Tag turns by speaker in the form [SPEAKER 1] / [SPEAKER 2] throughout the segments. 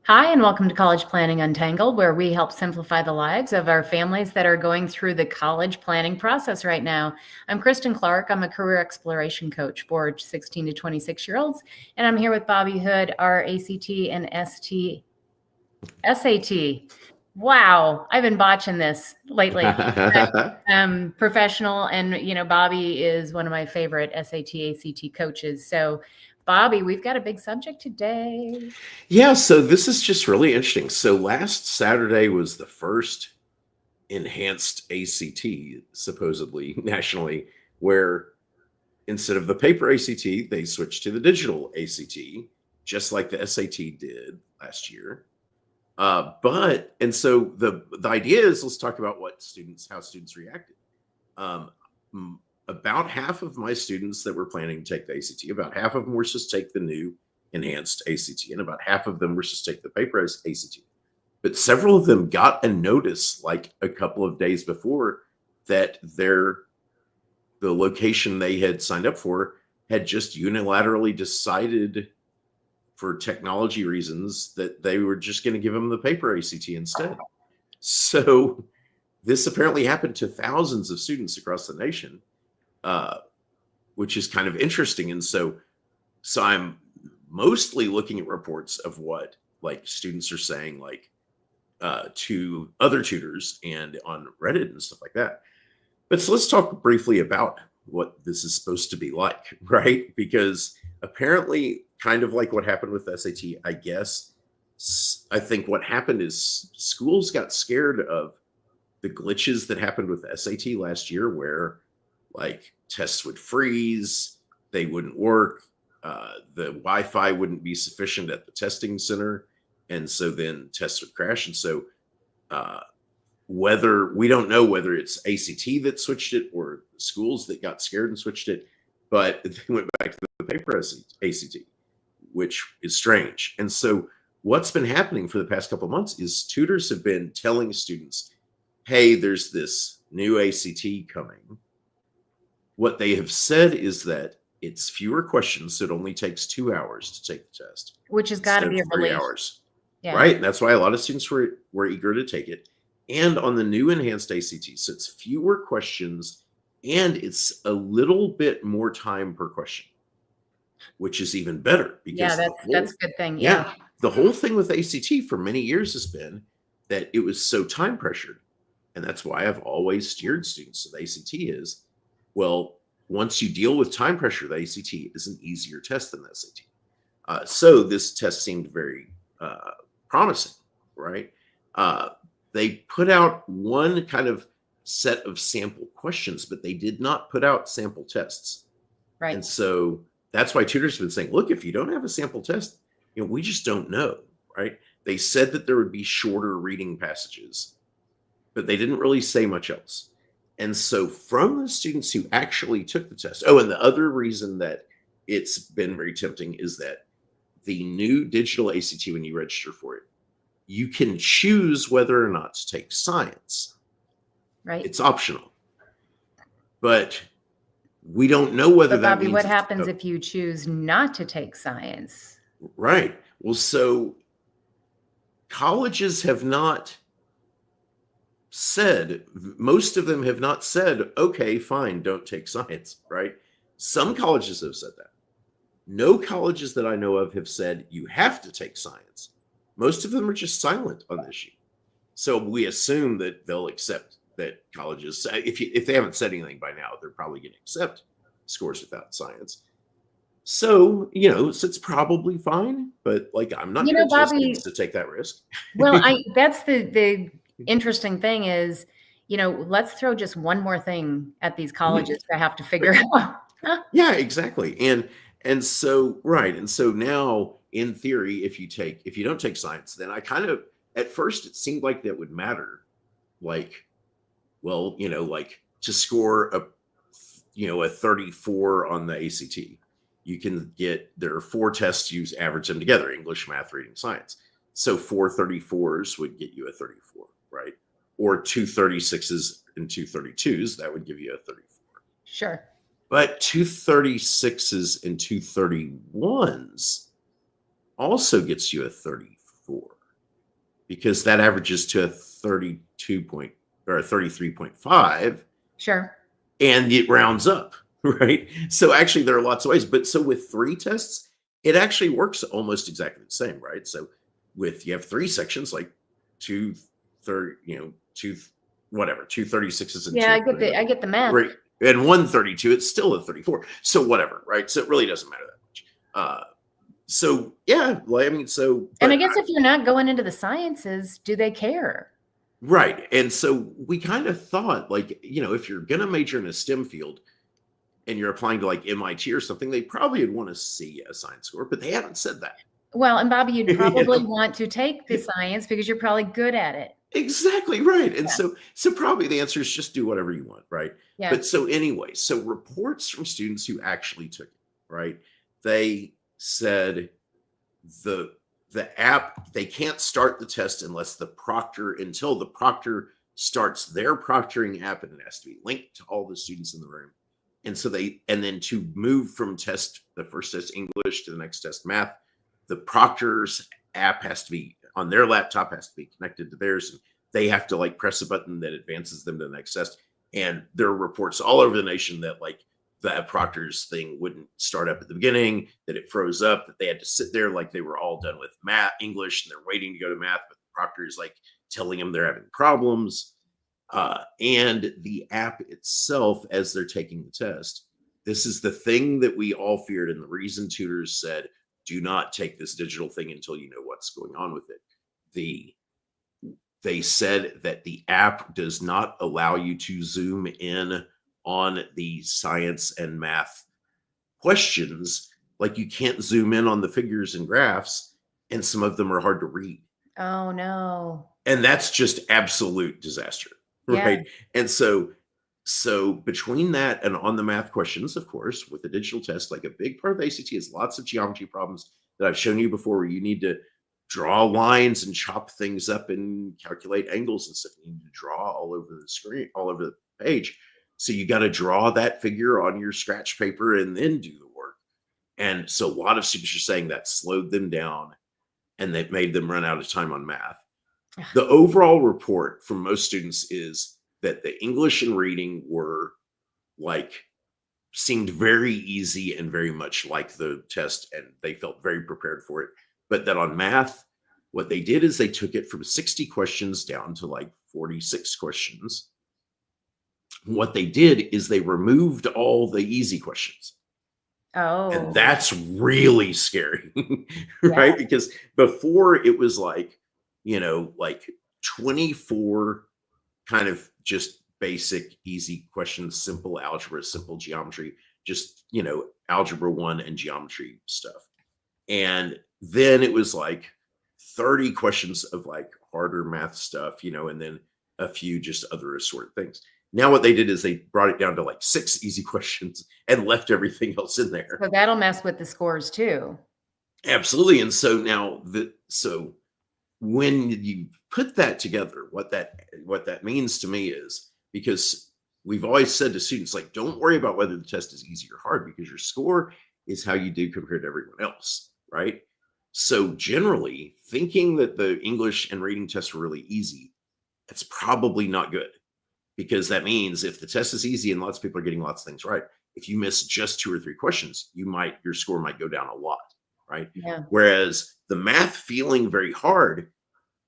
[SPEAKER 1] Hi, and welcome to College Planning Untangled, where we help simplify the lives of our families that are going through the college planning process right now. I'm Kristin Clark. I'm a career exploration coach for 16 to 26-year-olds, and I'm here with Bobby Hood, our ACT and SAT. Wow, I've been botching this lately. Professional, and Bobby is one of my favorite SAT, ACT coaches. So Bobby, we've got a big subject today.
[SPEAKER 2] Yeah, so this is just really interesting. So last Saturday was the first enhanced ACT, supposedly nationally, where instead of the paper ACT, they switched to the digital ACT, just like the SAT did last year. And so the idea is, let's talk about how students reacted. About half of my students that were planning to take the ACT, about half of them were supposed to take the new enhanced ACT, and about half of them were supposed to take the paper ACT. But several of them got a notice like a couple of days before that the location they had signed up for had just unilaterally decided, for technology reasons, that they were just going to give them the paper ACT instead. So this apparently happened to thousands of students across the nation, which is kind of interesting. And so I'm mostly looking at reports of what like students are saying, like to other tutors and on Reddit and stuff like that. But so let's talk briefly about what this is supposed to be like, right? Because apparently, kind of like what happened with SAT, I guess, I think what happened is schools got scared of the glitches that happened with SAT last year, where like tests would freeze, they wouldn't work, the Wi-Fi wouldn't be sufficient at the testing center, and so then tests would crash. And so we don't know whether it's ACT that switched it or schools that got scared and switched it, but they went back to the paper ACT, which is strange. And so what's been happening for the past couple of months is tutors have been telling students, hey, there's this new ACT coming. What they have said is that it's fewer questions, so it only takes 2 hours to take the test,
[SPEAKER 1] Which has got to be a
[SPEAKER 2] 3
[SPEAKER 1] relief.
[SPEAKER 2] hours.
[SPEAKER 1] Yeah.
[SPEAKER 2] Right? And that's why a lot of students were eager to take it. And on the new enhanced ACT, so it's fewer questions and it's a little bit more time per question, which is even better. Because
[SPEAKER 1] that's a good thing. Yeah.
[SPEAKER 2] The whole thing with ACT for many years has been that it was so time pressured. And that's why I've always steered students to the ACT is, well, once you deal with time pressure, the ACT is an easier test than the SAT. So this test seemed very promising, right? They put out one kind of set of sample questions, but they did not put out sample tests.
[SPEAKER 1] Right.
[SPEAKER 2] And so that's why tutors have been saying, look, if you don't have a sample test, we just don't know, right? They said that there would be shorter reading passages, but they didn't really say much else. And so from the students who actually took the test, and the other reason that it's been very tempting is that the new digital ACT, when you register for it, you can choose whether or not to take science.
[SPEAKER 1] Right.
[SPEAKER 2] It's optional. But we don't know whether that
[SPEAKER 1] Bobby,
[SPEAKER 2] means
[SPEAKER 1] what happens if you choose not to take science?
[SPEAKER 2] Right. Well, so colleges have not said, most of them have not said, okay, fine, don't take science, right? Some colleges have said that. No colleges that I know of have said you have to take science. Most of them are just silent on the issue. So we assume that they'll accept that colleges, if they haven't said anything by now, they're probably going to accept scores without science. So, so it's probably fine, but like, I'm not going to tell students to take that risk.
[SPEAKER 1] Well, that's the interesting thing is, let's throw just one more thing at these colleges to have to figure out.
[SPEAKER 2] Yeah, exactly. And so, right. And so now in theory, if you don't take science, then I kind of, at first it seemed like that would matter. Like, well, like to score a 34 on the ACT, there are 4 tests, you average them together: English, math, reading, science. So 4 34s would get you a 34, right? Or 2 36s and 2 32s, that would give you a 34.
[SPEAKER 1] Sure.
[SPEAKER 2] But 2 36s and 2 31s also gets you a 34. score because that averages to a 32 point or a 33.5.
[SPEAKER 1] Sure.
[SPEAKER 2] And it rounds up, right? So actually there are lots of ways, but so with 3 tests, it actually works almost exactly the same, right? So you have 3 sections, like 236s and
[SPEAKER 1] Yeah, I get the math.
[SPEAKER 2] right, and 132, it's still a 34. So whatever, right? So it really doesn't matter that much. So yeah, well, I mean, so
[SPEAKER 1] And I guess if you're not going into the sciences, do they care?
[SPEAKER 2] right. And so we kind of thought, like, if you're going to major in a STEM field and you're applying to like MIT or something, they probably would want to see a science score, but they haven't said that.
[SPEAKER 1] Well, and Bobby, you'd probably
[SPEAKER 2] You know?
[SPEAKER 1] want to take the science because you're probably good at it.
[SPEAKER 2] Exactly right. And
[SPEAKER 1] Yeah.
[SPEAKER 2] so probably the answer is just do whatever you want, right?
[SPEAKER 1] Yeah.
[SPEAKER 2] But so anyway, so reports from students who actually took it, right? They said the app, they can't start the test until the proctor starts their proctoring app, and it has to be linked to all the students in the room. And so then to move from the first test English to the next test math, the proctor's app has to be on their laptop, has to be connected to theirs, and they have to like press a button that advances them to the next test. And there are reports all over the nation that like the proctor's thing wouldn't start up at the beginning, that it froze up, that they had to sit there like they were all done with English, and they're waiting to go to math, but the proctor's like telling them they're having problems. And the app itself, as they're taking the test, this is the thing that we all feared, and the reason tutors said, do not take this digital thing until you know what's going on with it. They said that the app does not allow you to zoom in on the science and math questions. Like you can't zoom in on the figures and graphs, and some of them are hard to read.
[SPEAKER 1] Oh no.
[SPEAKER 2] And that's just absolute disaster, right?
[SPEAKER 1] Yeah.
[SPEAKER 2] And so between that and on the math questions, of course, with a digital test, like a big part of the ACT is lots of geometry problems that I've shown you before, where you need to draw lines and chop things up and calculate angles and stuff. You need to draw all over the screen, all over the page. So you got to draw that figure on your scratch paper and then do the work. And so a lot of students are saying that slowed them down and that made them run out of time on math. The overall report from most students is that the English and reading seemed very easy and very much like the test, and they felt very prepared for it. But that on math, what they did is they took it from 60 questions down to like 46 questions. What they did is they removed all the easy questions.
[SPEAKER 1] Oh.
[SPEAKER 2] And that's really scary, right?
[SPEAKER 1] Yeah.
[SPEAKER 2] Because before it was like 24 kind of just basic, easy questions, simple algebra, simple geometry, just, algebra 1 and geometry stuff. And then it was like 30 questions of like harder math stuff, and then a few just other assorted things. Now what they did is they brought it down to like 6 easy questions and left everything else in there.
[SPEAKER 1] So that'll mess with the scores too.
[SPEAKER 2] Absolutely. And so now so when you put that together, what that means to me is, because we've always said to students, like, don't worry about whether the test is easy or hard, because your score is how you do compared to everyone else, right? So generally, thinking that the English and reading tests were really easy, that's probably not good, because that means if the test is easy and lots of people are getting lots of things right, if you miss just 2 or 3 questions, your score might go down a lot, right?
[SPEAKER 1] Yeah.
[SPEAKER 2] Whereas the math feeling very hard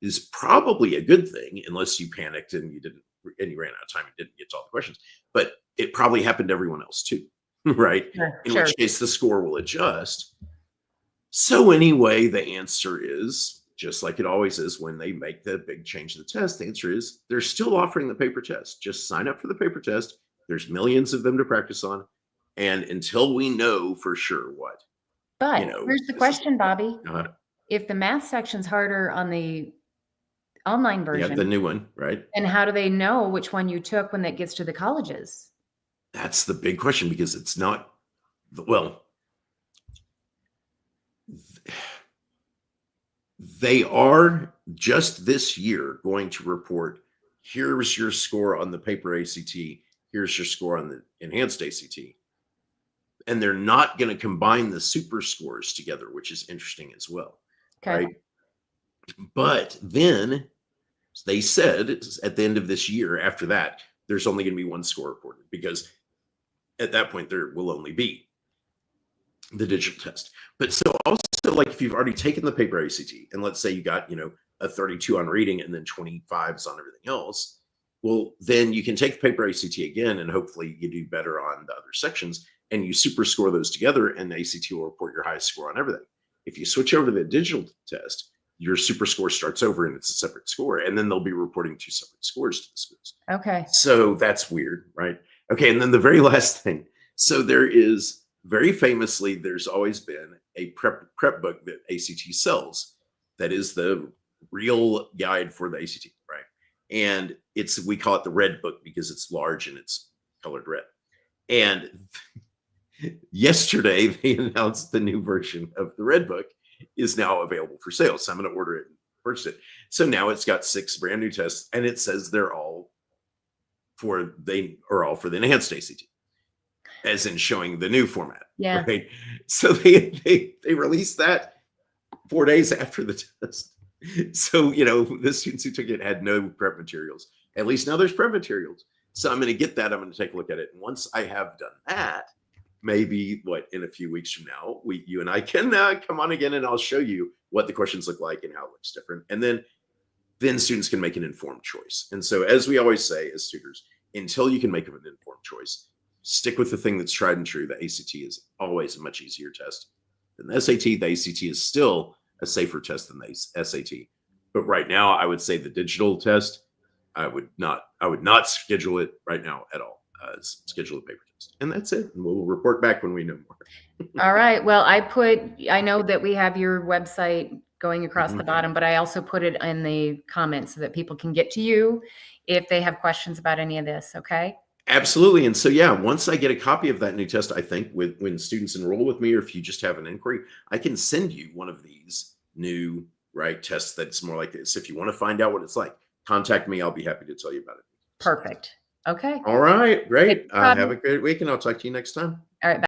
[SPEAKER 2] is probably a good thing, unless you panicked and you ran out of time and didn't get to all the questions. But it probably happened to everyone else too, right? In which case the score will adjust. So anyway, the answer is, just like it always is when they make the big change to the test, the answer is they're still offering the paper test. Just sign up for the paper test. There's millions of them to practice on. And until we know for sure what.
[SPEAKER 1] But here's the question, Bobby.
[SPEAKER 2] Uh,
[SPEAKER 1] if the math section's harder on the online version,
[SPEAKER 2] yeah, the new one, right?
[SPEAKER 1] And how do they know which one you took when that gets to the colleges?
[SPEAKER 2] That's the big question, because it's not, well, they are just this year going to report, here's your score on the paper ACT, here's your score on the enhanced ACT. And they're not going to combine the super scores together, which is interesting as well.
[SPEAKER 1] Okay.
[SPEAKER 2] Right? But then they said at the end of this year, after that, there's only going to be one score reported, because at that point there will only be the digital test. But so also, like, if you've already taken the paper ACT, and let's say you got, a 32 on reading and then 25s on everything else, well, then you can take the paper ACT again, and hopefully you do better on the other sections, and you super score those together, and the ACT will report your highest score on everything. If you switch over to the digital test, your super score starts over and it's a separate score, and then they'll be reporting 2 separate scores to the schools.
[SPEAKER 1] Okay.
[SPEAKER 2] So that's weird, right? Okay, and then the very last thing. So there is, very famously, there's always been a prep book that ACT sells that is the real guide for the ACT, right? And we call it the red book because it's large and it's colored red. And yesterday they announced the new version of the red book is now available for sale. So I'm going to order it and purchase it. So now it's got 6 brand new tests, and it says they are all for the enhanced ACT, as in showing the new format.
[SPEAKER 1] Yeah.
[SPEAKER 2] Right. So they released that 4 days after the test. So, the students who took it had no prep materials. At least now there's prep materials. So I'm going to get that. I'm going to take a look at it. And once I have done that, maybe in a few weeks from now, you and I can come on again, and I'll show you what the questions look like and how it looks different. And then students can make an informed choice. And so, as we always say as tutors, until you can make an informed choice, stick with the thing that's tried and true. The ACT is always a much easier test than the SAT. The ACT is still a safer test than the SAT. But right now, I would say the digital test, I would not schedule it right now at all. Schedule a paper test, and that's it. And we'll report back when we know more.
[SPEAKER 1] All right. Well, I know that we have your website going across the bottom, but I also put it in the comments so that people can get to you if they have questions about any of this. Okay.
[SPEAKER 2] Absolutely. And so, yeah, once I get a copy of that new test, I think when students enroll with me, or if you just have an inquiry, I can send you one of these new tests that's more like this. If you want to find out what it's like, contact me. I'll be happy to tell you about it.
[SPEAKER 1] Perfect. Okay.
[SPEAKER 2] All right. Great.
[SPEAKER 1] No problem.
[SPEAKER 2] Have a great week, and I'll talk to you next time.
[SPEAKER 1] All right. Bye.